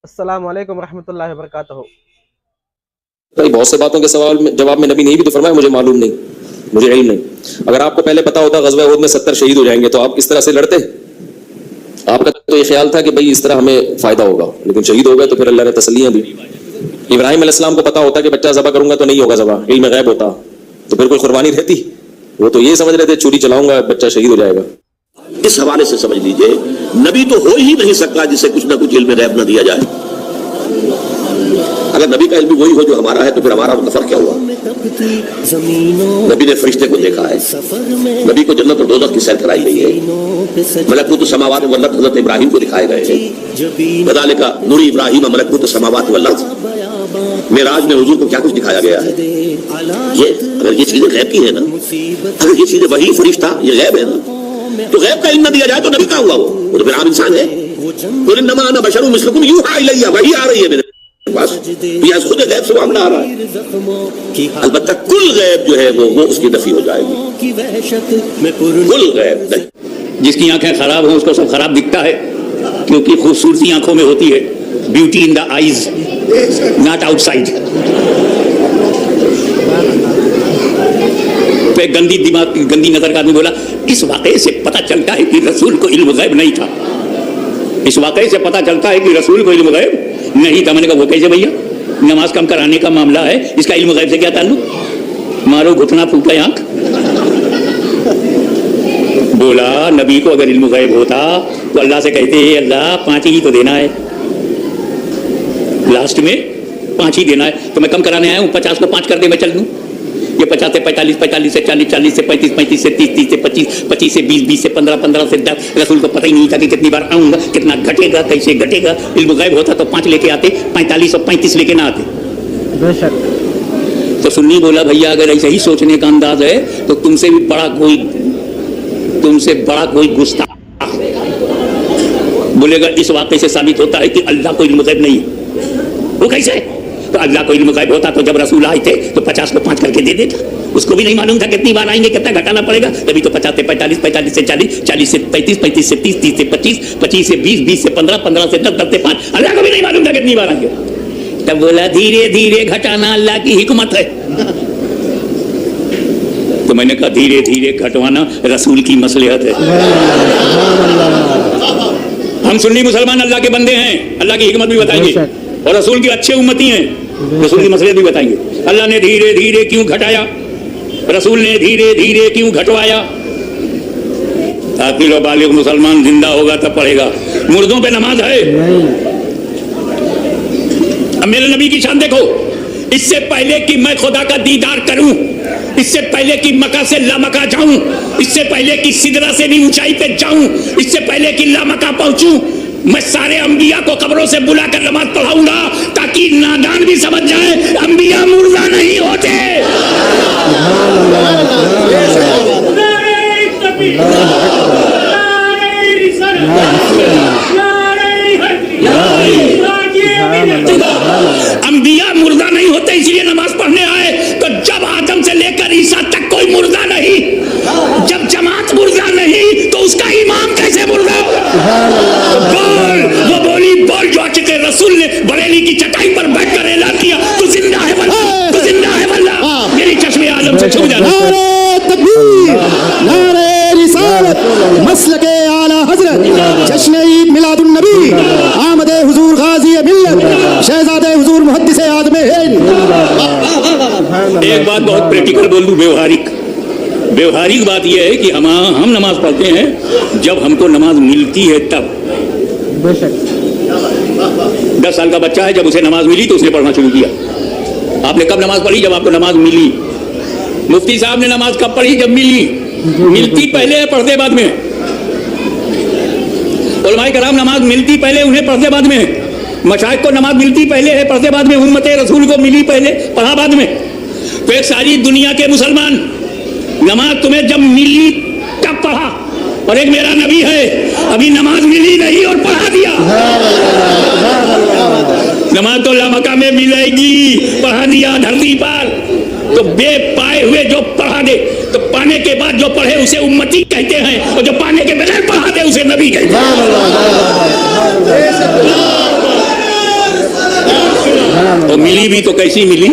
अस्सलामु अलैकुम रहमतुल्लाहि व बरकातहू। भाई बहुत से बातों के सवाल में जवाब में नबी नहीं भी तो फरमाया मुझे मालूम नहीं, मुझे इल्म नहीं। अगर आपको पहले पता होता ग़ज़वा उहद में 70 शहीद हो जाएंगे तो आप इस तरह से लड़ते? आपका तो ये ख्याल था कि भाई इस तरह हमें फायदा होगा, लेकिन शहीद हो गए तो फिर अल्लाह ने तसल्लियां दी। इब्राहिम अलैहिस्सलाम को पता होता कि बच्चा ज़बह करूंगा तो नहीं होगा ज़बह, इल्म गैब होता तो फिर कोई कुर्बानी रहती? वो तो ये समझ रहे थे छुरी चलाऊंगा बच्चा शहीद हो जाएगा। इस हवाले से समझ लीजिए नबी तो हो ही नहीं सकता जिसे कुछ ना कुछ इल्म गैब न दिया जाए। अगर नबी का इल्म वही हो जो हमारा है तो फिर हमारा नफर क्या हुआ? नबी ने फरिश्ते को देखा है, नबी को जन्नत और दोज़ख की सैर कराई गई है, मलकूत समावात वल अर्ज़ हज़रत इब्राहिम को दिखाए गए हैं। वज़ालिका नुरी इब्राहिम मलकूत समावात वल अर्ज़, मेराज में हुजूर को क्या कुछ दिखाया गया है। ये अगर ये चीजें गैब की है ना, अगर ये चीजें वही फरिश्ता ये गैब है ना, तो गैब का इल्म न दिया जाए तो नबी कहाँ हुआ? वो तो फिर आम इंसान है। कुल इन्नमा अना बशरुम मिस्लुकुम यूहा इलैया, वही आ रही है मेरे पास, या खुद गैब से मामला आ रहा है। अलबत्ता कुल गैब जो है वो उसकी नफी हो जाएगी, कुल गैब नहीं। जिसकी आंखें खराब हो उसको सब खराब दिखता है, क्योंकि खूबसूरती आंखों में होती है। Beauty in the eyes not outside. तो एक गंदी दिमाग गंदी नजर का आदमी बोला, इस वाकये से पता चलता है कि रसूल को इल्म गैब नहीं था। इस वाकये से पता चलता है कि रसूल को इल्म गैब नहीं था। मैंने कहा वो कैसे भैया? नमाज कम कराने का मामला है, इसका इल्म गैब से क्या ताल्लुक? मारो घुटना फूटे आंख। बोला नबी को अगर इल्म गैब होता तो अल्लाह से कहते हैं अल्लाह 5 ही तो देना है, लास्ट में 5 ही देना है, तो मैं कम कराने आया हूँ, 50 को 5 कर दे मैं चल दूँ। ये 50 से 45, 45 से 40, 40 से 35, 35 से 30, 30 से 25, 25 से 20, 20 से 15, 15 से 10। रसूल को पता ही नहीं था कि कितनी बार आऊंगा, कितना घटेगा, कैसे घटेगा। इल्म गैब होता तो 5 लेके आते, 45 और 35 लेके ना आते। बेशक। तो सुन्नी बोला भैया अगर ऐसा ही सोचने का अंदाज है तो तुमसे बड़ा कोई गुस्ताख बोलेगा इस वाक़े से साबित होता है कि अल्लाह को इल्म गैब नहीं है। वो कैसे? तो अल्लाह को इल्म गैब होता तो जब रसूल आए थे तो 50 को 5 करके दे देता। उसको भी नहीं मालूम था कितनी बार आएंगे, कितना घटाना पड़ेगा। तभी तो 50 से 45, 45 से 40, 40 से 35, 35 से 30, 30 से 25, 25 से 20, 20 से 15, 15 से 10, 10 से 5। अल्लाह को भी नहीं मालूम था कितनी बार आएंगे। तब बोला धीरे धीरे घटाना अल्लाह की हिकमत है। तो मैंने कहा धीरे धीरे घटवाना रसूल की मसलहत है। हम सुन्नी मुसलमान अल्लाह के बंदे हैं, अल्लाह की हिकमत भी बताएंगे और रसूल की अच्छे उम्मती हैं, रसूल की मसलहत भी बताएंगे। अल्लाह ने धीरे धीरे क्यों घटाया, रसूल ने धीरे धीरे क्यों घटवाया। आखिर बालिग मुसलमान जिंदा होगा तब पढ़ेगा, मुर्दों पे नमाज है। अब मेरे नबी की शान देखो, इससे पहले कि मैं खुदा का दीदार करूं, इससे पहले कि मक्का से लामक्का जाऊं, इससे पहले कि सिदरा से भी ऊंचाई पे जाऊं, इससे पहले कि लामक्का पहुंचूं, मैं सारे अंबिया को कब्रों से बुलाकर नमाज पढ़ाऊंगा ताकि नादान भी समझ जाए अंबिया मुर्दा नहीं होते। अंबिया मुर्दा नहीं होते इसलिए नमाज पढ़ने आए। तो जब आदम से लेकर ईसा तक कोई मुर्दा नहीं, जब जमात मुर्दा नहीं तो उसका इमाम कैसे मुर्दा बोल? वो बोल जो चुके रसूल ने बरेली की चटाई पर बैठकर ऐलान किया तू जिंदा है वल्लाह, तू जिंदा है वल्लाह। मेरी चश्मे आलम से छू जाना। नारे तकबीर, नारे रिसालत, मसलके आला हजरत, जश्न ईद मिलादुन नबी, आमदे हुजूर गाजी मिल्लत, शहजादे हुजूर मुहद्दिस आदम हिंद। एक बात बहुत प्रैक्टिकल बोल दूं, व्यवहारिक बात यह है कि हम नमाज पढ़ते हैं जब हमको नमाज मिलती है तब। 10 साल का बच्चा है, जब उसे नमाज मिली तो उसने पढ़ना शुरू किया। आपने कब नमाज पढ़ी? जब आपको नमाज मिली। मुफ्ती साहब ने नमाज कब पढ़ी? जब मिली। मिलती पहले है, पढ़ते बाद में। उलमाए कराम नमाज मिलती पहले, उन्हें पढ़ते बाद में। मशाइख को नमाज मिलती पहले है, पढ़ते बाद में। उम्मत रसूल को मिली पहले, पढ़ा बाद में। तो एक सारी दुनिया के मुसलमान नमाज तुम्हें जब मिली तब पढ़ा, और एक मेरा नबी है अभी नमाज मिली नहीं और पढ़ा दिया। नमाज तो लामक्का में मिलेगी, पढ़ा दिया धरती पर। तो बे पाए हुए जो पढ़ा दे, तो पाने के बाद जो पढ़े उसे उम्मती कहते हैं, और जो पाने के बगैर पढ़ा दे उसे नबी कहते हैं। और मिली भी तो कैसी मिली